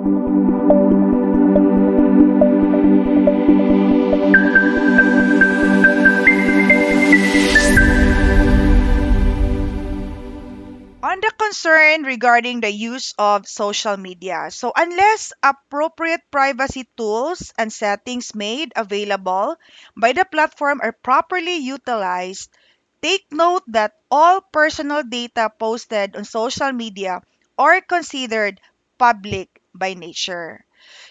On the concern regarding the use of social media, so unless appropriate privacy tools and settings made available by the platform are properly utilized, take note that all personal data posted on social media are considered public by nature.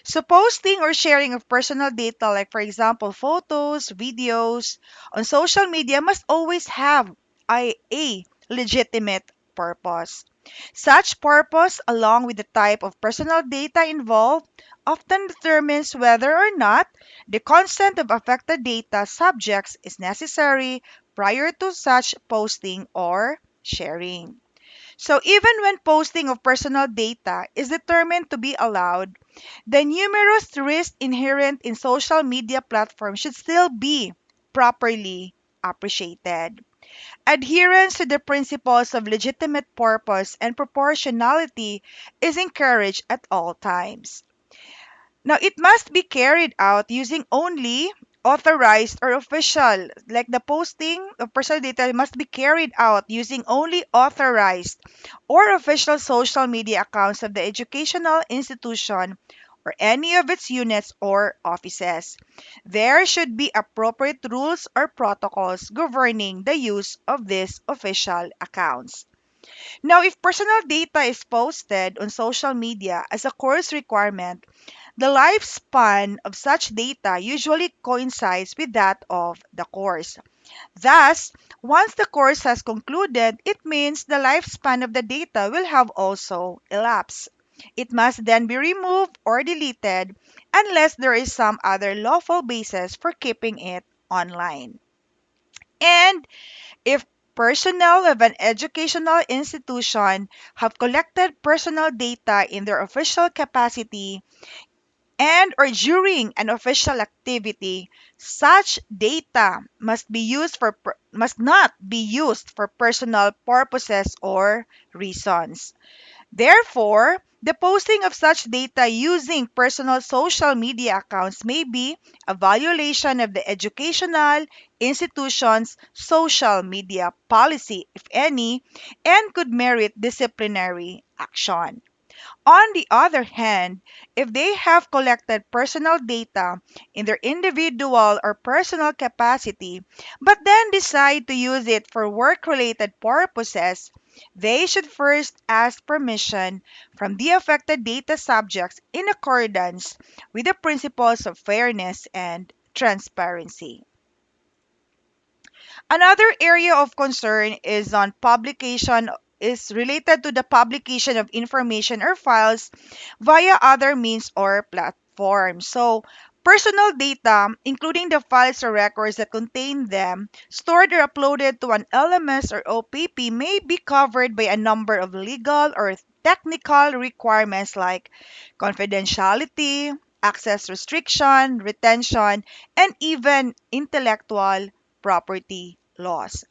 So, posting or sharing of personal data, like for example, photos, videos, on social media must always have a legitimate purpose. Such purpose, along with the type of personal data involved, often determines whether or not the consent of affected data subjects is necessary prior to such posting or sharing. So, even when posting of personal data is determined to be allowed, the numerous risks inherent in social media platforms should still be properly appreciated. Adherence to the principles of legitimate purpose and proportionality is encouraged at all times. Now, it must be carried out using only authorized or official, like the posting of personal data must be carried out using only authorized or official social media accounts of the educational institution or any of its units or offices. There should be appropriate rules or protocols governing the use of these official accounts. Now, if personal data is posted on social media as a course requirement, the lifespan of such data usually coincides with that of the course. Thus, once the course has concluded, it means the lifespan of the data will have also elapsed. It must then be removed or deleted unless there is some other lawful basis for keeping it online. And if personnel of an educational institution have collected personal data in their official capacity, and or during an official activity, such data must not be used for personal purposes or reasons. Therefore, the posting of such data using personal social media accounts may be a violation of the educational institution's social media policy, if any, and could merit disciplinary action. On the other hand, if they have collected personal data in their individual or personal capacity, but then decide to use it for work related purposes, they should first ask permission from the affected data subjects in accordance with the principles of fairness and transparency. Another area of concern is related to the publication of information or files via other means or platforms. So, personal data, including the files or records that contain them, stored or uploaded to an LMS or OPP, may be covered by a number of legal or technical requirements like confidentiality, access restriction, retention, and even intellectual property laws.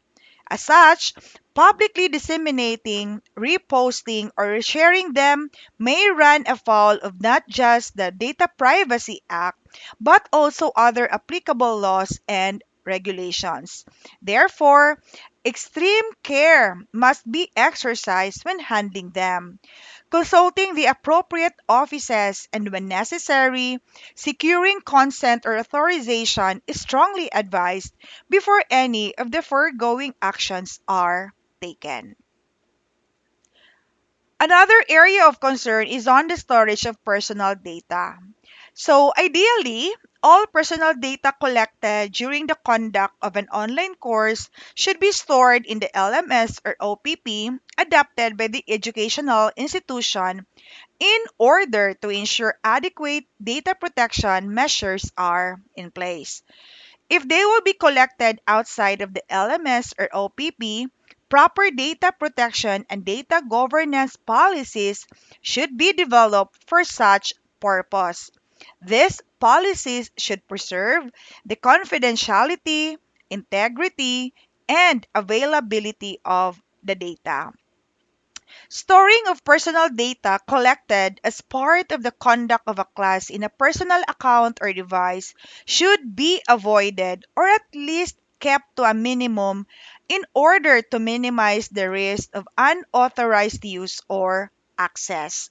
As such, publicly disseminating, reposting, or sharing them may run afoul of not just the Data Privacy Act, but also other applicable laws and regulations. Therefore, extreme care must be exercised when handling them, consulting the appropriate offices, and when necessary, securing consent or authorization is strongly advised before any of the foregoing actions are taken. Another area of concern is on the storage of personal data. So, ideally, all personal data collected during the conduct of an online course should be stored in the LMS or OPP adapted by the educational institution in order to ensure adequate data protection measures are in place. If they will be collected outside of the LMS or OPP, proper data protection and data governance policies should be developed for such purpose. These policies should preserve the confidentiality, integrity, and availability of the data. Storing of personal data collected as part of the conduct of a class in a personal account or device should be avoided or at least kept to a minimum in order to minimize the risk of unauthorized use or access.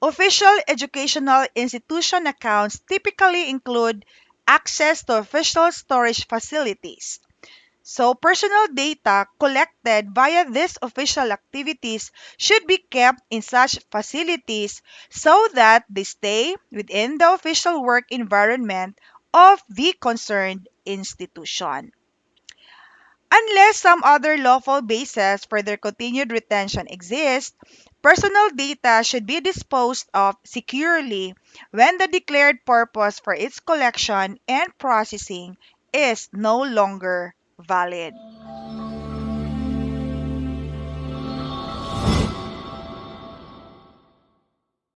Official educational institution accounts typically include access to official storage facilities. So, personal data collected via these official activities should be kept in such facilities so that they stay within the official work environment of the concerned institution. Unless some other lawful basis for their continued retention exists, personal data should be disposed of securely when the declared purpose for its collection and processing is no longer valid.